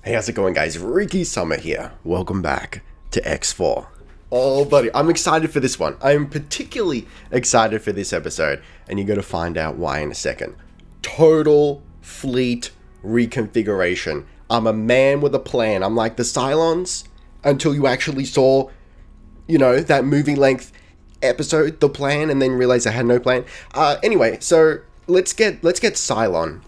Hey, how's it going, guys? Ricky Summer here. Welcome back to X4. Oh, buddy, I'm excited for this one. I'm particularly excited for this episode, and you're going to find out why in a second. Total fleet reconfiguration. I'm a man with a plan. I'm like the Cylons until you actually saw, that movie length episode, The Plan, and then realized I had no plan. Anyway, so let's get Cylon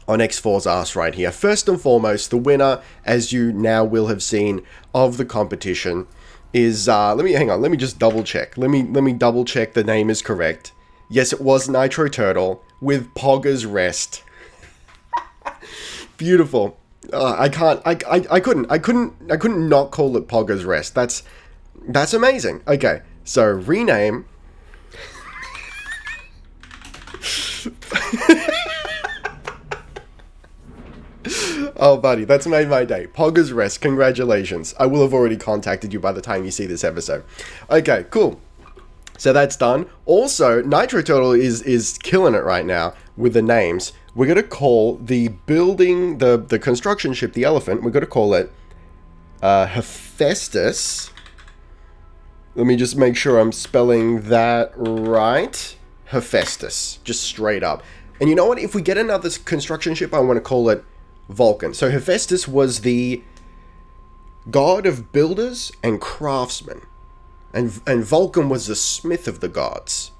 on X4's ass right here. First and foremost, the winner, as you now will have seen, of the competition is, let me just double check. Let me double check the name is correct. Yes, it was Nitro Turtle with Pogger's Rest. Beautiful. I couldn't not call it Pogger's Rest. That's amazing. Okay, so rename. Oh, buddy, that's made my day. Pogger's Rest, congratulations. I will have already contacted you by the time you see this episode. Okay, cool. So that's done. Also, Nitro Turtle is killing it right now with the names. We're going to call the building, the construction ship, the Elephant, we're going to call it Hephaestus. Let me just make sure I'm spelling that right. Hephaestus, just straight up. And you know what? If we get another construction ship, I want to call it Vulcan. So Hephaestus was the god of builders and craftsmen. And Vulcan was the smith of the gods.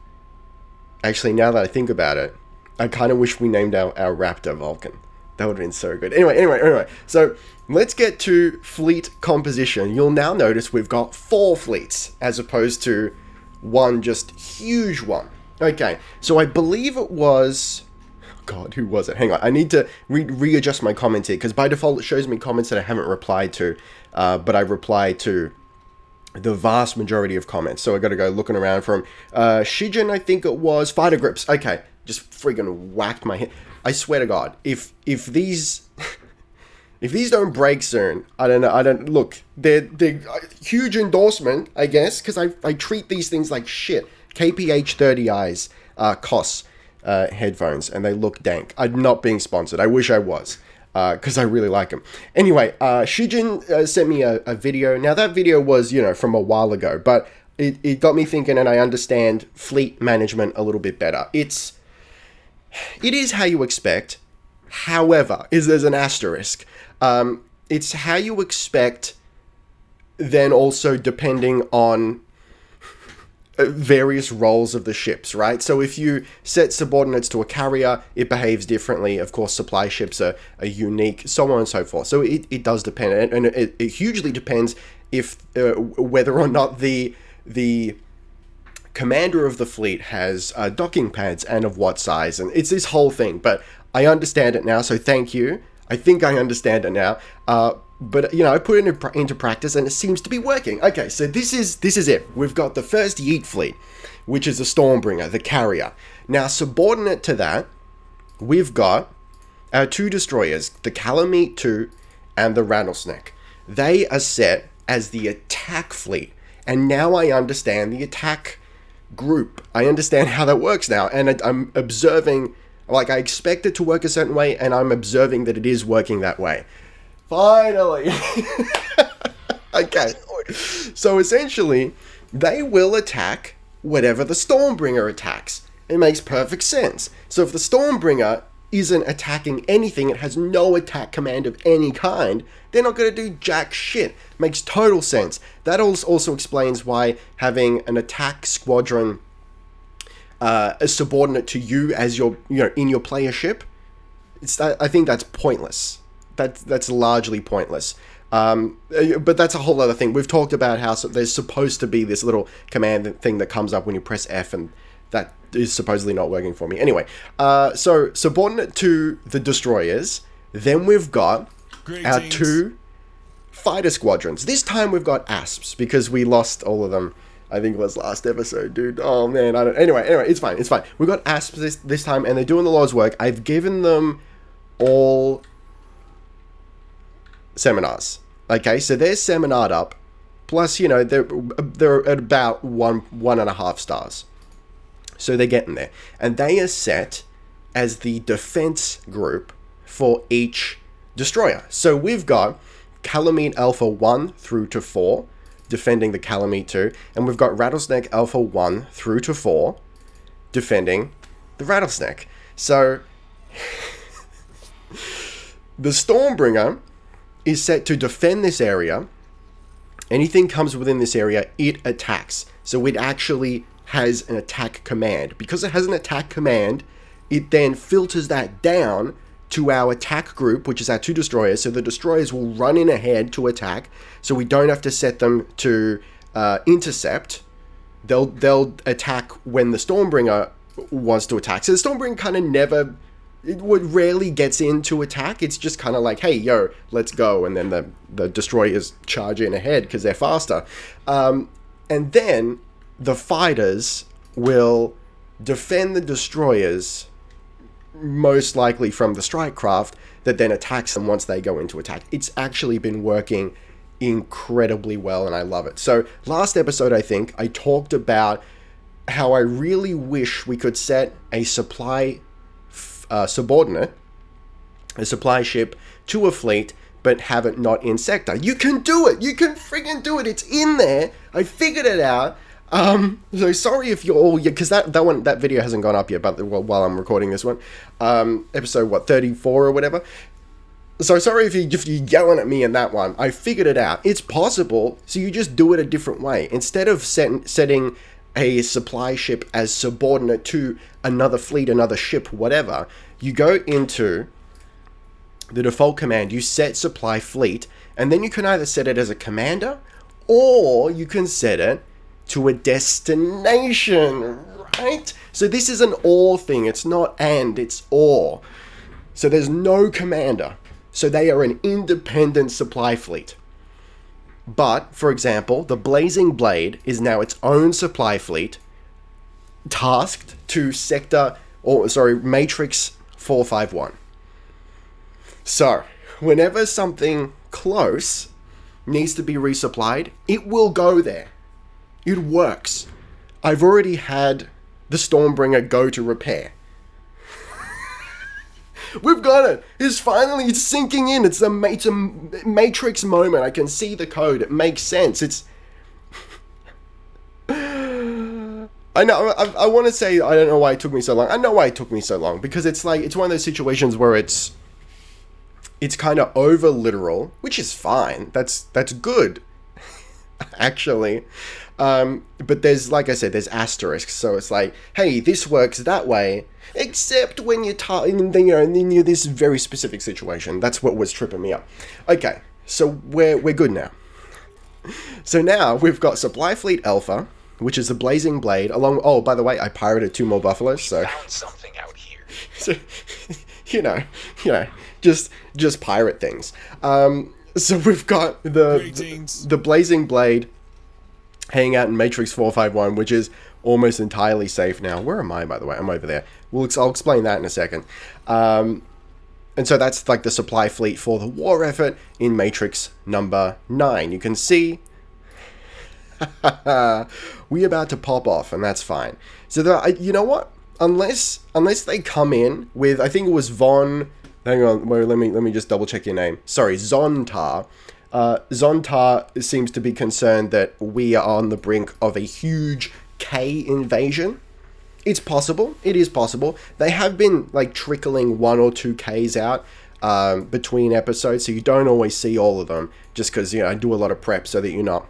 Actually, now that I think about it, I kind of wish we named our raptor Vulcan. That would have been so good. Anyway. So let's get to fleet composition. You'll now notice we've got 4 fleets as opposed to one just huge one. Okay, so I believe it was... God, who was it? Hang on, I need to readjust my comments here, because by default it shows me comments that I haven't replied to, but I replied to the vast majority of comments, so I gotta go looking around from Shijin, I think it was, Fighter Grips. Okay, just freaking whacked my head. I swear to God, if these if these don't break soon, I don't look, they're huge endorsement, I guess, because I treat these things like shit. KPH30I's costs headphones, and they look dank. I'm not being sponsored. I wish I was, because I really like them. Anyway, Shijin sent me a video. Now, that video was, from a while ago, but it got me thinking, and I understand fleet management a little bit better. It is how you expect. However, there's an asterisk. It's how you expect, then also depending on various roles of the ships, right? So if you set subordinates to a carrier, it behaves differently. Of course, supply ships are unique, so on and so forth. So it does depend, and it hugely depends if whether or not the commander of the fleet has docking pads and of what size, and it's this whole thing. But I understand it now, so thank you. I think I understand it now. But, I put it into practice, and it seems to be working. Okay, so this is it. We've got the first Yeet fleet, which is the Stormbringer, the carrier. Now, subordinate to that, we've got our 2 destroyers, the Calamite 2 and the Rattlesnake. They are set as the attack fleet. And now I understand the attack group. I understand how that works now. And I'm observing, I expect it to work a certain way, and I'm observing that it is working that way. Finally! Okay. So essentially, they will attack whatever the Stormbringer attacks. It makes perfect sense. So if the Stormbringer isn't attacking anything, it has no attack command of any kind, they're not going to do jack shit. Makes total sense. That also explains why having an attack squadron a subordinate to you as your, in your player ship, I think that's pointless. That's largely pointless. But that's a whole other thing. We've talked about how there's supposed to be this little command thing that comes up when you press F, and that is supposedly not working for me. Anyway, so subordinate to the destroyers, then we've got our 2 fighter squadrons. This time we've got ASPs, because we lost all of them. I think it was last episode, dude. Oh, man. Anyway, it's fine. We've got ASPs this time, and they're doing the Lord's work. I've given them all seminars. Okay, so they're seminared up. Plus, they're at about 1.5 stars. So they're getting there. And they are set as the defense group for each destroyer. So we've got Calamite Alpha 1 through to 4, defending the Calamite 2, and we've got Rattlesnake Alpha 1 through to 4, defending the Rattlesnake. So the Stormbringer is set to defend this area. Anything comes within this area, it attacks. So it actually has an attack command. Because it has an attack command, it then filters that down to our attack group, which is our 2 destroyers. So the destroyers will run in ahead to attack, so we don't have to set them to intercept. They'll attack when the Stormbringer wants to attack. So the Stormbringer kind of rarely gets into attack. It's just kind of like, hey, yo, let's go. And then the destroyers charge in ahead because they're faster. And then the fighters will defend the destroyers, most likely from the strike craft, that then attacks them once they go into attack. It's actually been working incredibly well, and I love it. So last episode, I think, I talked about how I really wish we could set a supply subordinate, a supply ship, to a fleet, but have it not in sector. You can do it! You can friggin' do it! It's in there! I figured it out. So sorry if you're all, because that video hasn't gone up yet, but while I'm recording this one, episode 34 or whatever. So sorry if you're yelling at me in that one. I figured it out. It's possible, so you just do it a different way. Instead of setting a supply ship as subordinate to another fleet, another ship, whatever, you go into the default command, you set supply fleet, and then you can either set it as a commander, or you can set it to a destination, right? So this is an or thing. It's not and, it's or. So there's no commander. So they are an independent supply fleet. But, for example, the Blazing Blade is now its own supply fleet, tasked to Matrix 451. So, whenever something close needs to be resupplied, it will go there. It works. I've already had the Stormbringer go to repair. We've got it. It's sinking in. It's a Matrix moment. I can see the code. It makes sense. I know. I want to say I don't know why it took me so long. I know why it took me so long, because it's one of those situations where it's kind of over literal, which is fine. That's good, actually. But there's, like I said, there's asterisks. So it's like, hey, this works that way, except when you're in this very specific situation. That's what was tripping me up. Okay, so we're good now. So now we've got Supply Fleet Alpha, which is the Blazing Blade, along. Oh, by the way, I pirated 2 more buffaloes. So found something out here. So just pirate things. So we've got the Blazing Blade hanging out in Matrix 451, which is almost entirely safe now. Where am I, by the way? I'm over there. I'll explain that in a second. And so that's like the supply fleet for the war effort in Matrix number 9. You can see we're about to pop off, and that's fine. So you know what? Unless they come in with, I think it was Von. Hang on, wait, let me just double check your name. Sorry, Zontar. Zontar seems to be concerned that we are on the brink of a huge K invasion. It's possible. It is possible. They have been like trickling 1 or 2 Ks out between episodes, so you don't always see all of them. Just because I do a lot of prep so that you're not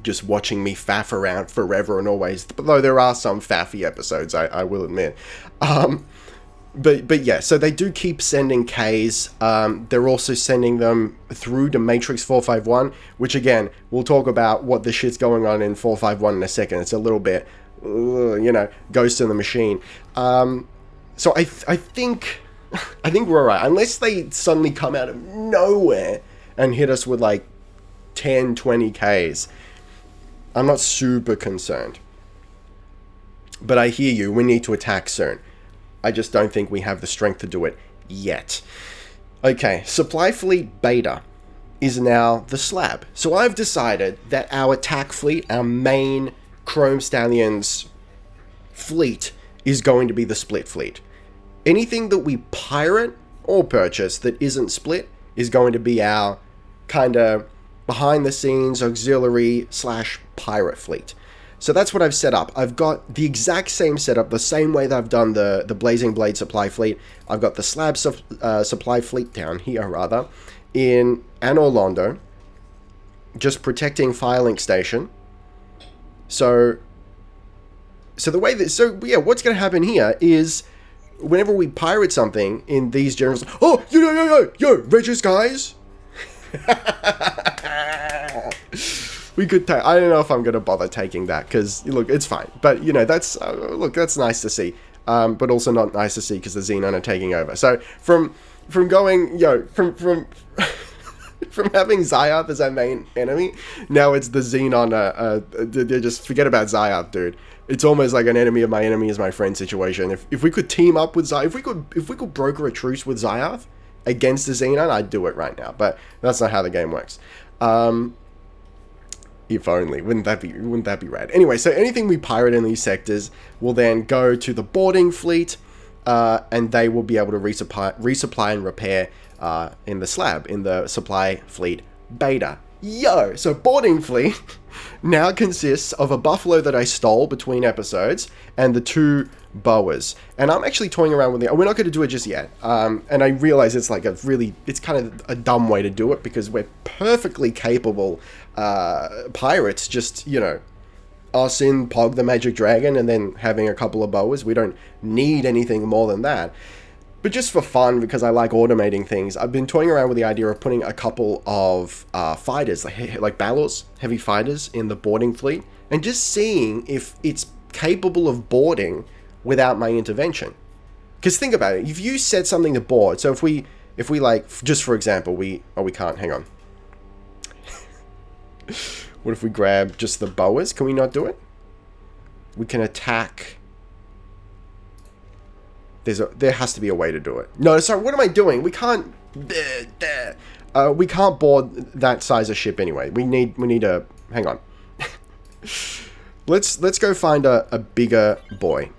just watching me faff around forever and always. Though there are some faffy episodes, I will admit. But yeah, so they do keep sending Ks. They're also sending them through to Matrix 451, which again, we'll talk about what the shit's going on in 451 in a second. It's a little bit, Ghost in the Machine. So I think we're alright. Unless they suddenly come out of nowhere and hit us with like 10, 20 Ks. I'm not super concerned. But I hear you, we need to attack soon. I just don't think we have the strength to do it yet. Okay, Supply Fleet Beta is now the slab. So I've decided that our attack fleet, our main Chrome Stallions fleet, is going to be the split fleet. Anything that we pirate or purchase that isn't split is going to be our kind of behind the scenes auxiliary / pirate fleet. So that's what I've set up. I've got the exact same setup, the same way that I've done the Blazing Blade supply fleet. I've got the slab supply fleet down here, rather, in Anor Londo, just protecting Firelink Station. So the way that, yeah, what's going to happen here is whenever we pirate something in these generals, oh, yo, Regis guys. We could take, I don't know if I'm going to bother taking that because, look, it's fine. But, you know, that's, look, that's nice to see. But also not nice to see because the Xenon are taking over. So from going, from having Xayath as our main enemy, now it's the Xenon, just forget about Xayath, dude. It's almost like an enemy of my enemy is my friend situation. If we could team up with Xayath, if we could broker a truce with Xayath against the Xenon, I'd do it right now. But that's not how the game works. If only. Wouldn't that be rad? Anyway, so anything we pirate in these sectors will then go to the boarding fleet, and they will be able to resupply and repair in the slab, in the supply fleet beta. Yo! So boarding fleet now consists of a buffalo that I stole between episodes and the 2 boas. And I'm actually toying around with it. We're not going to do it just yet. And I realize it's like it's kind of a dumb way to do it because we're perfectly capable pirates, just, you know, us in Pog the Magic Dragon and then having a couple of boas. We don't need anything more than that. But just for fun, because I like automating things, I've been toying around with the idea of putting a couple of fighters, like Balors, heavy fighters, in the boarding fleet, and just seeing if it's capable of boarding without my intervention. Because think about it, if you set something to board, so if we like, just for example, we can't, hang on. What if we grab just the boas? Can we not do it? We can attack. There has to be a way to do it. No, sorry, what am I doing? We can't. We can't board that size of ship anyway. We need a. Hang on. Let's go find a bigger boy.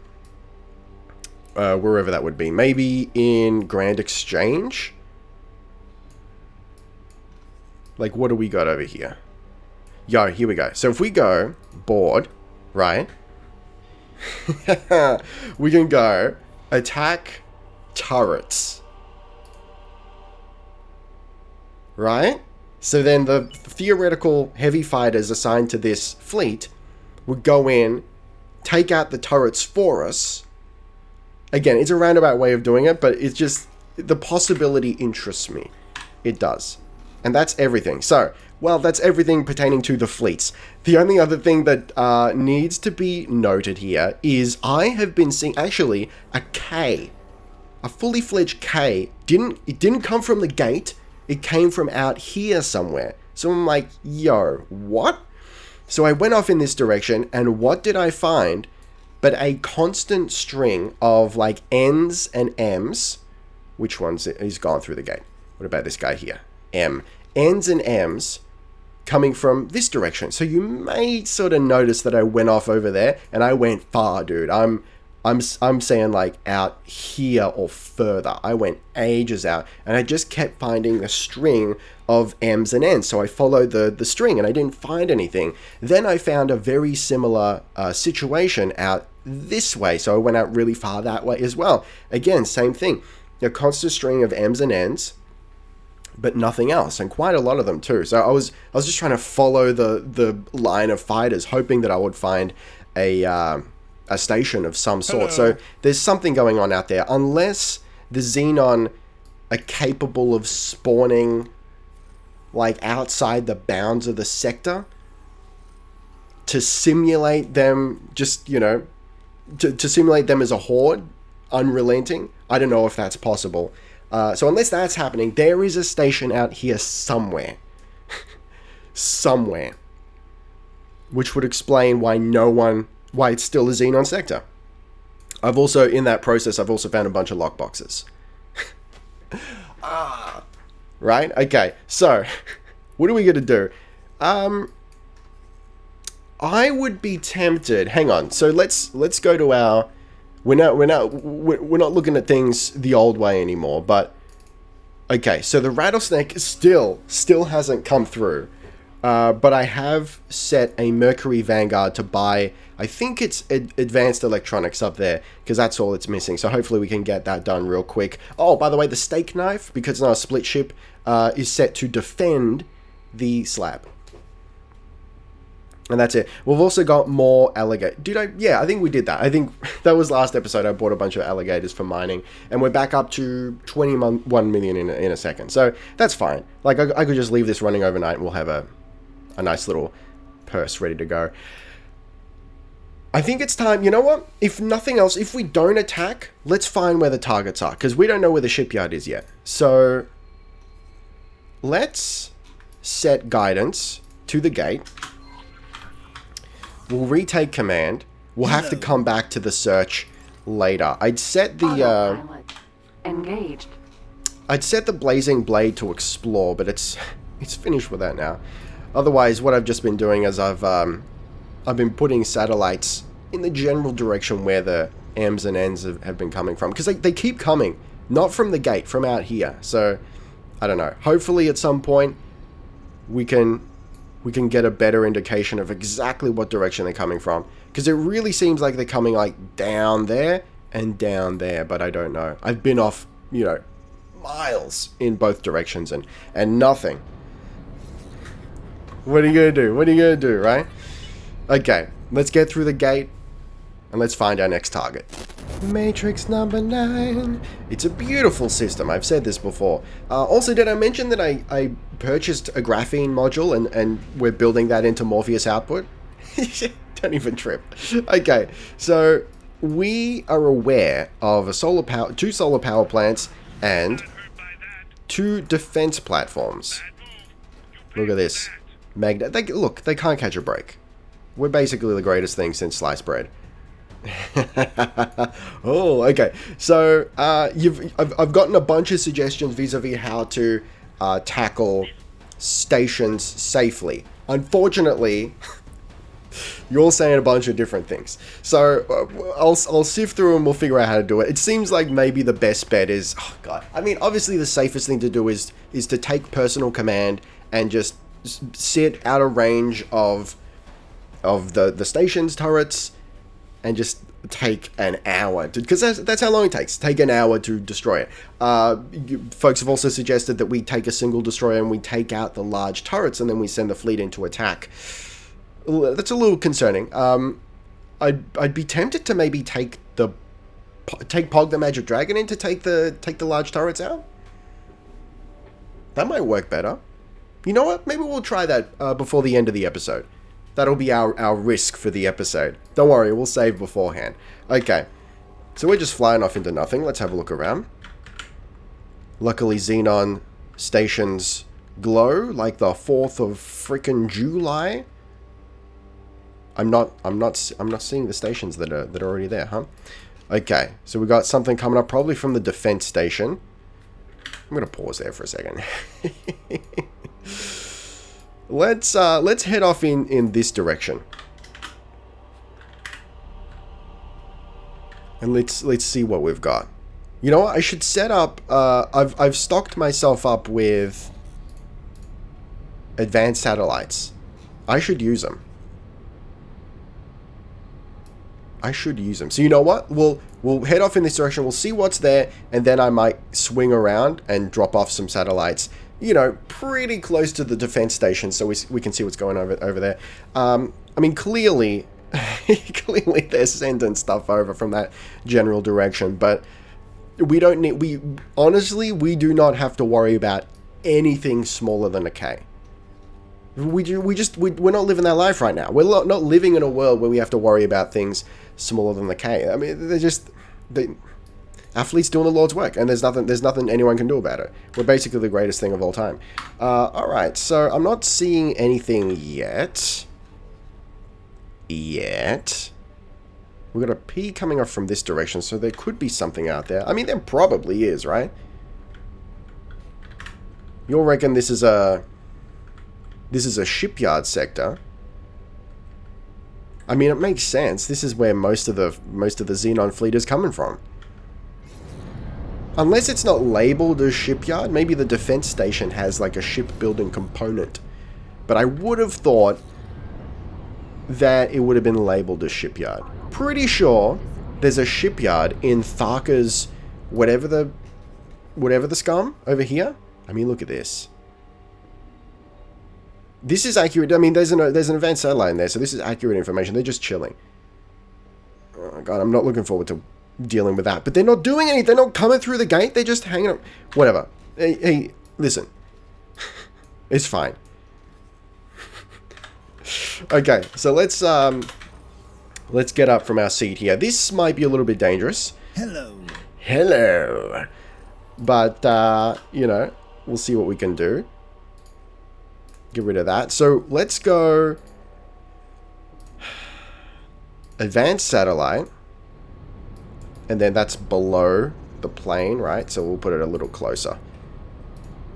Wherever that would be. Maybe in Grand Exchange. Like, what do we got over here? Yo, here we go. So if we go board, right? We can go attack turrets. Right? So then the theoretical heavy fighters assigned to this fleet would go in, take out the turrets for us. Again, it's a roundabout way of doing it, but it's just, the possibility interests me. It does. And that's everything. So, well, that's everything pertaining to the fleets. The only other thing that needs to be noted here is I have been seeing, actually, a K. A fully fledged K. It didn't come from the gate. It came from out here somewhere. So I'm like, yo, what? So I went off in this direction, and what did I find but a constant string of, like, N's and M's. Which one's it? He's gone through the gate. What about this guy here? M. N's and M's coming from this direction. So you may sort of notice that I went off over there, and I went far, dude. I'm saying, like, out here or further. I went ages out, and I just kept finding a string of M's and N's. So I followed the string, and I didn't find anything. Then I found a very similar situation out this way. So I went out really far that way as well. Again, same thing. A constant string of M's and N's, but nothing else, and quite a lot of them too. So I was just trying to follow the line of fighters, hoping that I would find a station of some sort. So there's something going on out there, unless the Xenon are capable of spawning, like, outside the bounds of the sector to simulate them, just, you know, to simulate them as a horde, unrelenting. I don't know if that's possible. So unless that's happening, there is a station out here somewhere. Somewhere. Which would explain why why it's still a Xenon sector. I've also, in that process, I've also found a bunch of lockboxes. Right? Okay, so, what are we going to do? I would be tempted, hang on, so let's go to our, we're not looking at things the old way anymore, but Okay, so the rattlesnake still hasn't come through. But I have set a Mercury Vanguard to buy, I think it's advanced electronics up there, because that's all it's missing. So hopefully we can get that done real quick. Oh, by the way, the steak knife, because it's not a split ship, is set to defend the slab. And that's it. We've also got more alligator. Yeah, I think we did that. I think that was last episode. I bought a bunch of alligators for mining. And we're back up to 21 million in a second. So that's fine. Like, I could just leave this running overnight and we'll have a nice little purse ready to go. I think it's time. You know what? If nothing else, if we don't attack, let's find where the targets are. Because we don't know where the shipyard is yet. So let's set guidance to the gate. We'll retake command. We'll have to come back to the search later. I'd set the engaged. I'd set the blazing blade to explore, but it's finished with that now. Otherwise, what I've just been doing is I've been putting satellites in the general direction where the M's and N's have been coming from, because they keep coming, not from the gate, from out here. So I don't know. Hopefully, at some point, we can get a better indication of exactly what direction they're coming from, because it really seems like they're coming like down there and down there, but I don't know. I've been off, miles in both directions and nothing. What are you gonna do? What are you gonna do, right? Okay, let's get through the gate and let's find our next target. Matrix number 9. It's a beautiful system. I've said this before. Also, did I mention that I purchased a graphene module and we're building that into Morpheus output? Don't even trip. Okay, so we are aware of two solar power plants and 2 defense platforms. Look at this. Look, they can't catch a break. We're basically the greatest thing since sliced bread. Oh, okay. So I've gotten a bunch of suggestions vis-a-vis how to tackle stations safely. Unfortunately, you're all saying a bunch of different things. So I'll sift through and we'll figure out how to do it. It seems like maybe the best bet is, oh God. I mean, obviously the safest thing to do is to take personal command and just sit out of range of the station's turrets and just take an hour, because that's how long it takes. Take an hour to destroy it. Folks have also suggested that we take a single destroyer and we take out the large turrets and then we send the fleet into attack. That's a little concerning. I'd be tempted to maybe take Pog the Magic Dragon in to take the large turrets out. That might work better. You know what? Maybe we'll try that before the end of the episode. That'll be our risk for the episode. Don't worry, we'll save beforehand. Okay, so we're just flying off into nothing. Let's have a look around. Luckily, Xenon stations glow like the 4th of frickin' July. I'm not seeing the stations that are already there, huh? Okay, so we got something coming up, probably from the defense station. I'm gonna pause there for a second. Let's head off in this direction. And let's see what we've got. You know what? I should set up I've stocked myself up with advanced satellites. I should use them. So you know what? We'll head off in this direction. We'll see what's there, and then I might swing around and drop off some satellites, pretty close to the defense station, so we can see what's going on over there. I mean, clearly they're sending stuff over from that general direction, but we do not have to worry about anything smaller than a K. We're not living that life right now. We're not living in a world where we have to worry about things smaller than the K. I mean, our fleet's doing the Lord's work, and there's nothing anyone can do about it. We're basically the greatest thing of all time. Alright, so I'm not seeing anything yet. We've got a P coming off from this direction, so there could be something out there. I mean, there probably is, right? You'll reckon this is a shipyard sector. I mean, it makes sense. This is where most of the Xenon fleet is coming from. Unless it's not labeled as shipyard, maybe the defense station has like a shipbuilding component. But I would have thought that it would have been labeled as shipyard. Pretty sure there's a shipyard in Tharka's whatever the scum over here. I mean, look at this. This is accurate. I mean, there's an advanced satellite in there, so this is accurate information. They're just chilling. Oh god, I'm not looking forward to dealing with that. But they're not doing anything. They're not coming through the gate. They're just hanging up. Whatever. Hey, listen. It's fine. Okay, so let's get up from our seat here. This might be a little bit dangerous. Hello. But you know, we'll see what we can do. Get rid of that. So let's go advanced satellite, and then that's below the plane, right? So we'll put it a little closer.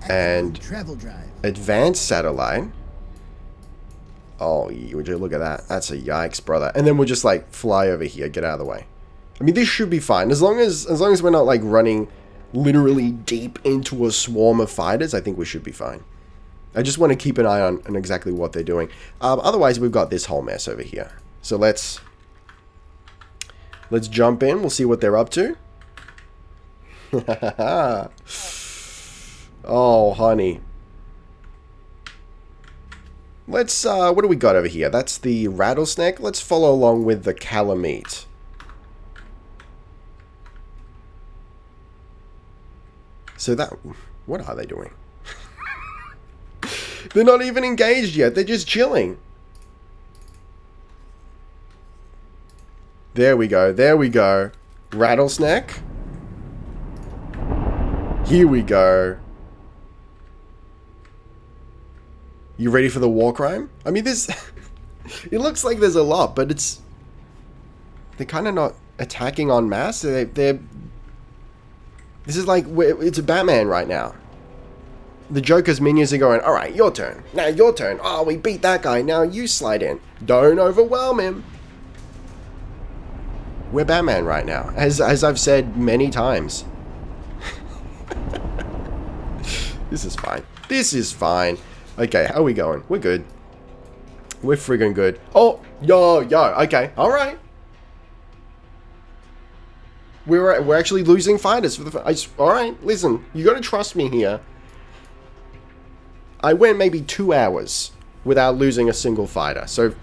And travel drive. Advanced satellite. Oh, would you look at that? That's a yikes, brother. And then we'll just like fly over here, get out of the way. I mean, this should be fine as long as we're not like running literally deep into a swarm of fighters. I think we should be fine. I just want to keep an eye on exactly what they're doing. Otherwise, we've got this whole mess over here. So let's jump in. We'll see what they're up to. Oh, honey. Let's, what do we got over here? That's the rattlesnake. Let's follow along with the calamite. So that, what are they doing? They're not even engaged yet. They're just chilling. There we go. There we go. Rattlesnake. Here we go. You ready for the war crime? I mean, this... it looks like there's a lot, but it's... They're kind of not attacking en masse. They're... This is like... It's a Batman right now. The Joker's minions are going, alright, your turn. Now your turn. Oh, we beat that guy. Now you slide in. Don't overwhelm him. We're Batman right now. As I've said many times. This is fine. This is fine. Okay, how are we going? We're good. We're friggin' good. Oh, yo. Okay, alright. We're actually losing fighters for the... Alright, listen. You gotta trust me here. I went maybe 2 hours without losing a single fighter. So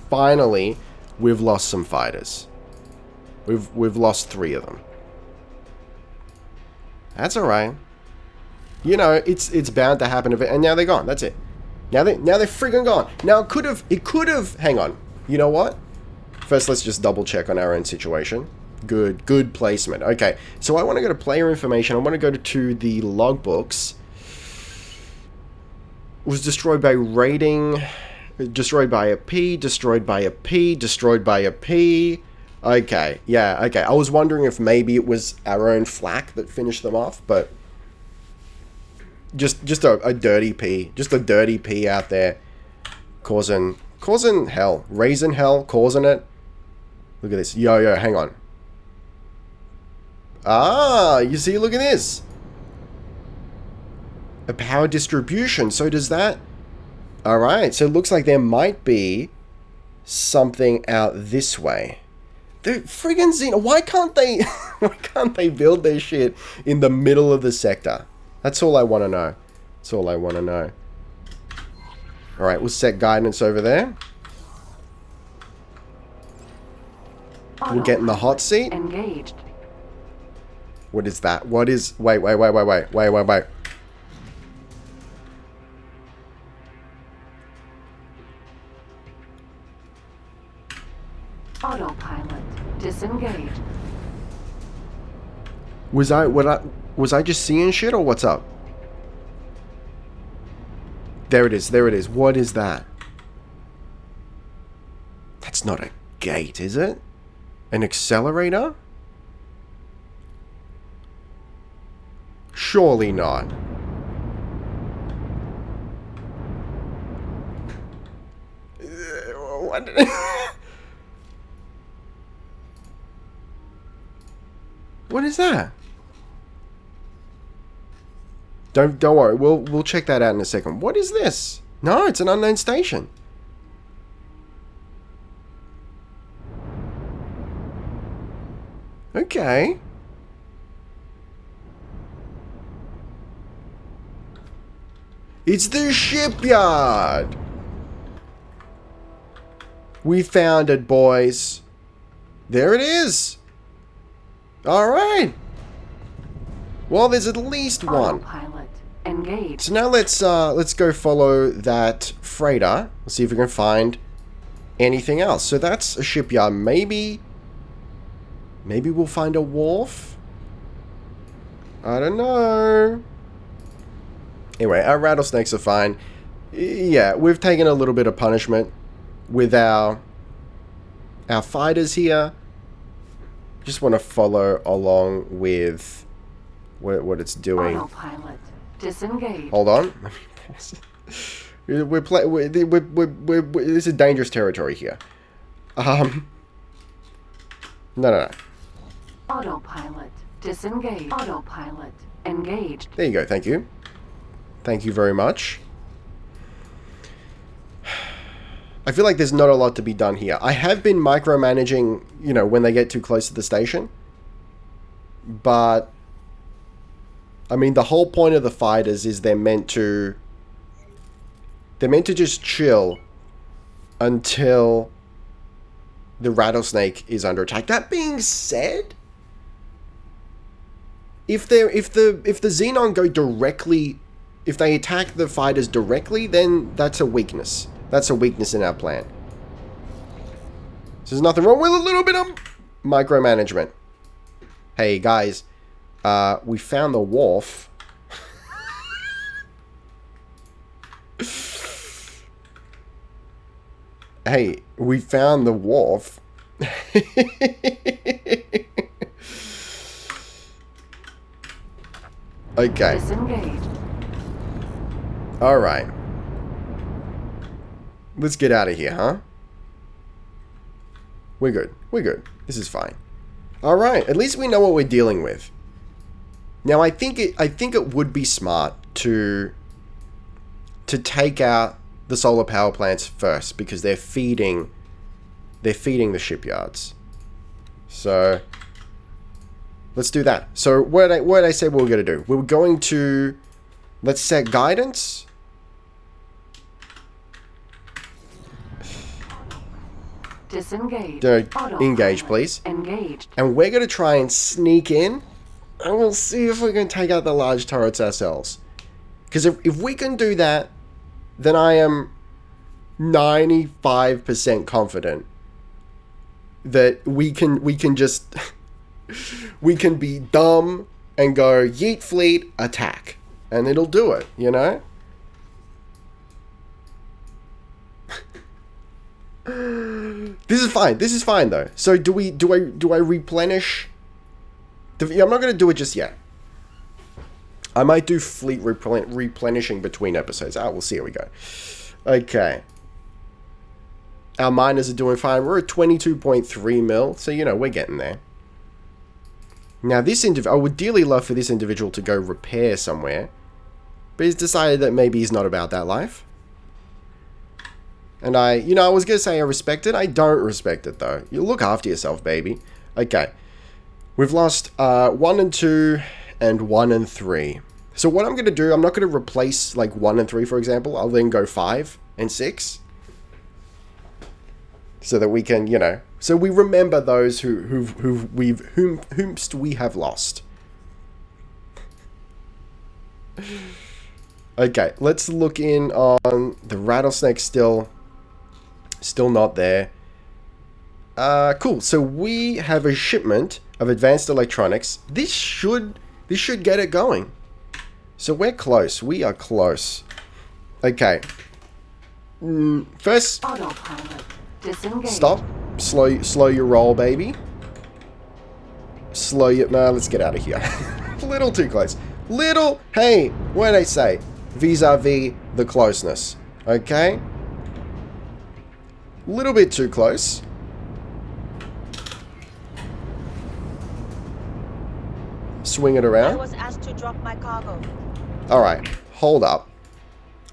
finally, we've lost some fighters. We've lost 3 of them. That's alright. You know, it's bound to happen. And now they're gone. That's it. Now they're friggin' gone. Now it could have. Hang on. You know what? First, let's just double check on our own situation. Good placement. Okay, so I want to go to player information. I want to go to the logbooks. Was destroyed by raiding, destroyed by a P, destroyed by a P, destroyed by a P. Okay, yeah, okay. I was wondering if maybe it was our own flak that finished them off, but just a dirty P, just a dirty P out there, causing hell, raising hell, causing it. Look at this, yo, hang on. Ah, you see, look at this. A power distribution. So does that... Alright, so it looks like there might be something out this way. The friggin' Xenon... Why can't they... why can't they build their shit in the middle of the sector? That's all I want to know. That's all I want to know. Alright, we'll set guidance over there. We'll get in the hot seat. Engaged. What is that? What is... Wait. Autopilot disengaged. Was I just seeing shit or what's up? There it is. What is that? That's not a gate, is it? An accelerator? Surely not. What? What is that? Don't worry. We'll check that out in a second. What is this? No, it's an unknown station. Okay. It's the shipyard. We found it, boys. There it is. All right. Well, there's at least one. Autopilot engaged. So now let's go follow that freighter. Let's see if we can find anything else. So that's a shipyard. Maybe we'll find a wharf. I don't know. Anyway, our rattlesnakes are fine. Yeah, we've taken a little bit of punishment with our fighters here. Just want to follow along with what it's doing. Autopilot disengaged. Hold on. Let me pause. This is dangerous territory here. No. Autopilot disengaged. Autopilot engaged. There you go. Thank you. Thank you very much. I feel like there's not a lot to be done here. I have been micromanaging, when they get too close to the station. But, I mean, the whole point of the fighters is they're meant to just chill until the rattlesnake is under attack. That being said, if the Xenon go directly, if they attack the fighters directly, then that's a weakness. That's a weakness in our plan. So there's nothing wrong with a little bit of micromanagement. Hey guys, we found the wharf. Hey, we found the wharf. Okay. Disengaged. All right. Let's get out of here, huh? We're good. We're good. This is fine. All right. At least we know what we're dealing with. Now, I think it would be smart to take out the solar power plants first because they're feeding the shipyards. So let's do that. So what did I say we were going to do? We were going to let's set guidance. Disengage. Engage, please. Engaged. And we're going to try and sneak in. And we'll see if we can take out the large turrets ourselves. Because if we can do that, then I am 95% confident that we can just we can be dumb and go yeet fleet attack, and it'll do it, This is fine. This is fine though. So do I replenish? I'm not going to do it just yet. I might do fleet replenishing between episodes. We'll see how we go. Okay. Our miners are doing fine. We're at 22.3 mil. So, we're getting there. Now, this individual, I would dearly love for this individual to go repair somewhere. But he's decided that maybe he's not about that life. And I was going to say I respect it. I don't respect it, though. You look after yourself, baby. Okay. We've lost 1 and 2 and 1 and 3. So what I'm going to do, I'm not going to replace like 1 and 3, for example. I'll then go 5 and 6. So that we can, so we remember those whom we have lost. Okay, let's look in on the rattlesnake. Still not there. Cool. So we have a shipment of advanced electronics. This should get it going. So we're close. We are close. Okay. First, Autopilot disengaged. stop. Slow your roll, baby. Slow your... Nah, let's get out of here. A little too close. Hey, what did I say? Vis-a-vis the closeness. Okay? Little bit too close. Swing it I around. was asked to drop my cargo. Alright, hold up.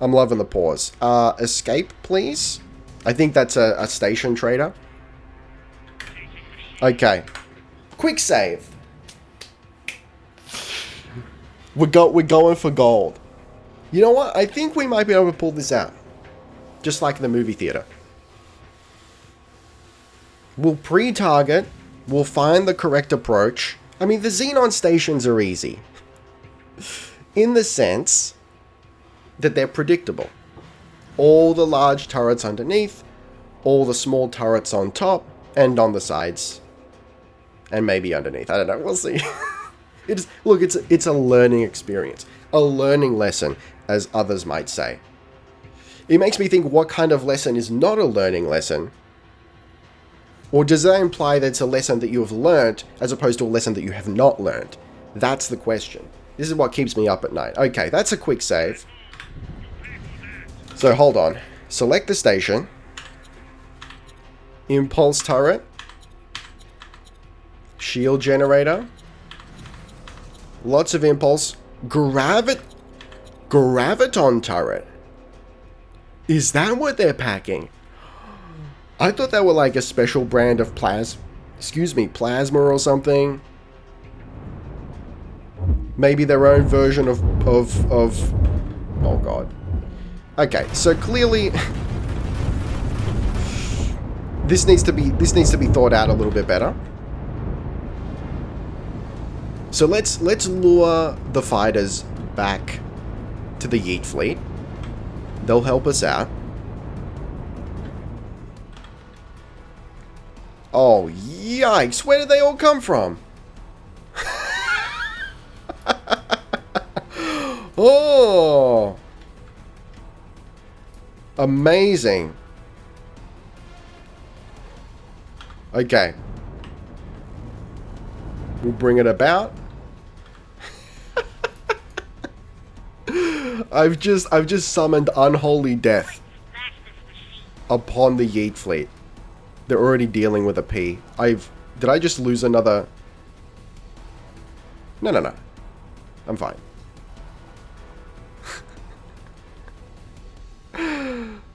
I'm loving the pause. Escape, please? I think that's a station trader. Okay. Quick save. We're going for gold. You know what? I think we might be able to pull this out. Just like the movie theater. We'll pre-target. We'll find the correct approach. I mean, the Xenon stations are easy. In the sense that they're predictable. All the large turrets underneath, all the small turrets on top, and on the sides. And maybe underneath. I don't know. We'll see. Look, it's a learning experience. A learning lesson, as others might say. It makes me think, what kind of lesson is not a learning lesson? Or does that imply that it's a lesson that you have learned as opposed to a lesson that you have not learned? That's the question. This is what keeps me up at night. Okay, that's a quick save. So hold on. Select the station. Impulse turret. Shield generator. Lots of impulse. Graviton turret. Is that what they're packing? I thought they were like a special brand of plasma or something. Maybe their own version of oh god. Okay, so clearly this needs to be thought out a little bit better. So let's lure the fighters back to the Yeet fleet. They'll help us out. Oh, yikes. Where did they all come from? Oh. Amazing. Okay. We'll bring it about. I've just summoned unholy death upon the Yeet fleet. They're already dealing with a P. Did I just lose another? No. I'm fine.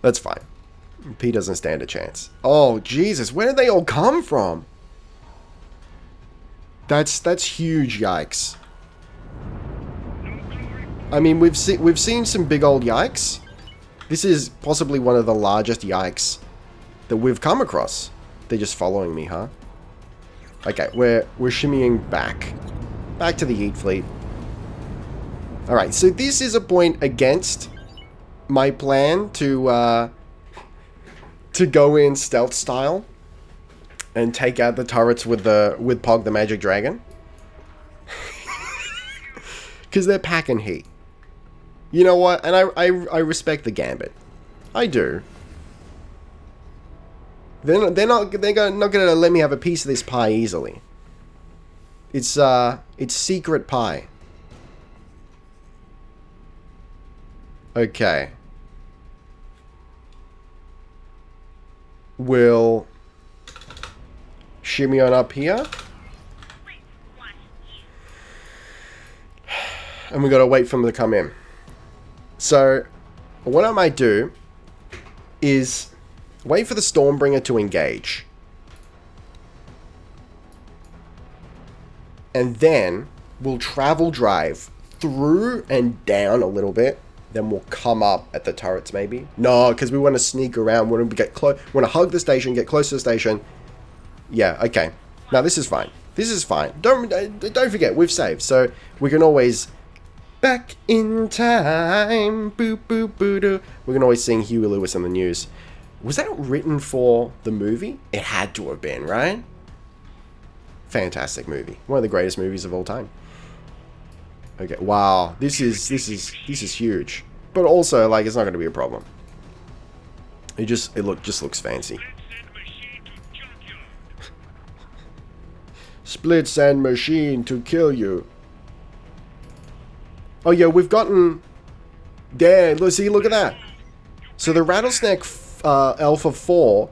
That's fine. P doesn't stand a chance. Oh, Jesus. Where did they all come from? That's huge, yikes. I mean, we've seen some big old yikes. This is possibly one of the largest yikes that we've come across. They're just following me, huh? Okay, we're shimmying back to the Yeet fleet. All right, so this is a point against my plan to go in stealth style and take out the turrets with Pog the Magic Dragon, because they're packing heat. You know what? And I respect the gambit. I do. They're not gonna let me have a piece of this pie easily. It's secret pie. Okay. We'll shimmy on up here. And we gotta wait for them to come in. So, what I might do is wait for the Stormbringer to engage. And then we'll travel drive through and down a little bit. Then we'll come up at the turrets maybe. No, because we want to sneak around. We want to get close. We want to hug the station, get close to the station. Yeah, okay. Now this is fine. This is fine. Don't forget, we've saved. So we can always... Back in time. Boop, boop, boo, doo. We can always sing Huey Lewis on the news. Was that written for the movie? It had to have been, right? Fantastic movie. One of the greatest movies of all time. Okay, wow. This is huge. But also, like, it's not going to be a problem. It just looks fancy. Split sand machine to kill you. Oh yeah, we've gotten... There, look at that. So the Rattlesnake Alpha 4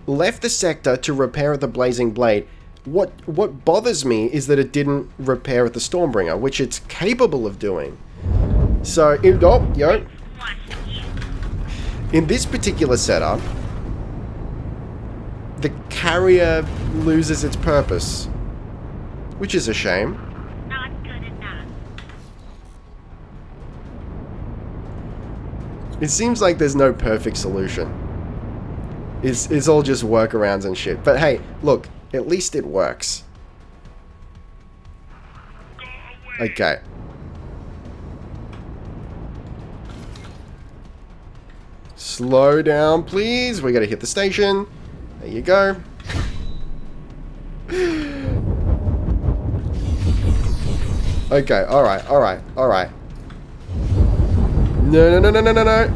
left the sector to repair at the Blazing Blade. What bothers me is that it didn't repair at the Stormbringer, which it's capable of doing. So, in this particular setup, the carrier loses its purpose, which is a shame. Not good enough. It seems like there's no perfect solution. It's all just workarounds and shit. But hey, look, at least it works. Okay. Slow down, please. We gotta hit the station. There you go. Okay, alright, alright, alright. No, no, no, no, no, no, no.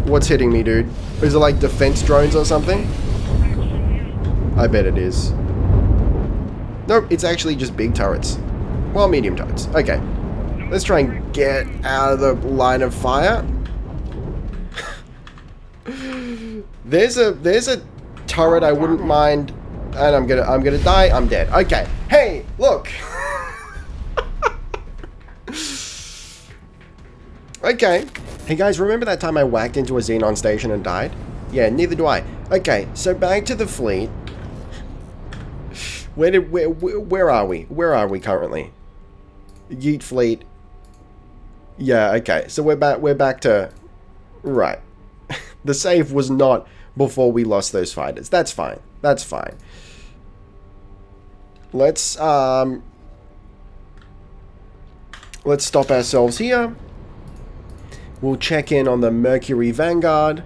What's hitting me, dude? Is it like defense drones or something? I bet it is. Nope, it's actually just big turrets. Well, medium turrets. Okay. Let's try and get out of the line of fire. There's a turret I wouldn't mind, and I'm gonna die. I'm dead. Okay. Hey, look. Okay. Hey guys, remember that time I whacked into a Xenon station and died? Yeah, neither do I. Okay, so back to the fleet. Where are we? Where are we currently? Yeet fleet. Yeah, okay. So we're back to right. The save was not before we lost those fighters. That's fine. That's fine. Let's stop ourselves here. We'll check in on the Mercury Vanguard.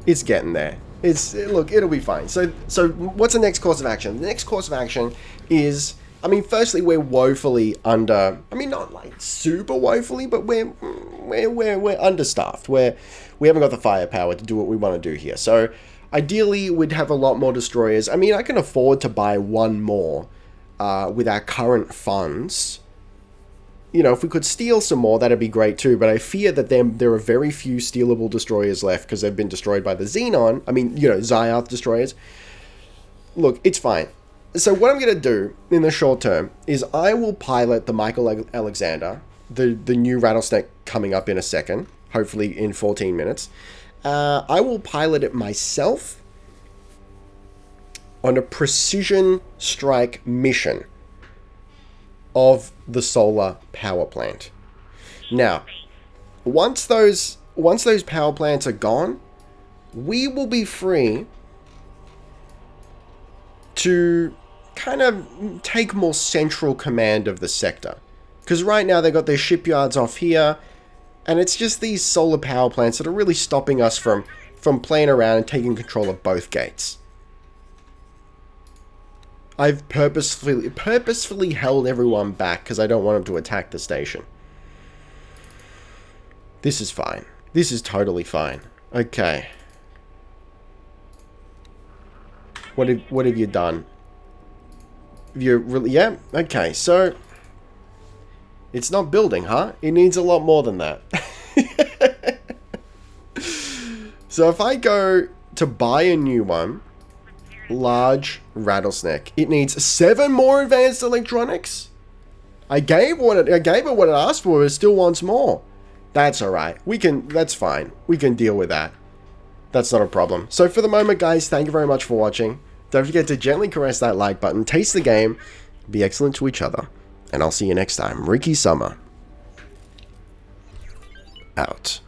It's getting there. Look, it'll be fine. So what's the next course of action? The next course of action is, I mean, firstly, we're woefully under, I mean, not like super woefully, but we're understaffed. We haven't got the firepower to do what we want to do here. So ideally, we'd have a lot more destroyers. I mean, I can afford to buy one more with our current funds. You know, if we could steal some more, that'd be great too. But I fear that there are very few stealable destroyers left because they've been destroyed by the Xenon. I mean, you know, Xioth destroyers. Look, it's fine. So what I'm going to do in the short term is I will pilot the Michael Alexander, the new Rattlesnake coming up in a second, hopefully in 14 minutes. I will pilot it myself on a precision strike mission of the solar power plant. Now, once those power plants are gone, we will be free to kind of take more central command of the sector. Because right now they've got their shipyards off here, and it's just these solar power plants that are really stopping us from playing around and taking control of both gates. I've purposefully held everyone back because I don't want them to attack the station. This is fine. This is totally fine. Okay. What have you done? Have you really? Yeah. Okay. So it's not building, huh? It needs a lot more than that. So if I go to buy a new one. Large Rattlesnake. It needs 7 more advanced electronics. I gave it what it asked for. It still wants more. That's all right. That's fine. We can deal with that. That's not a problem. So for the moment, guys, thank you very much for watching. Don't forget to gently caress that like button. Taste the game. Be excellent to each other. And I'll see you next time. Ricky Summer. Out.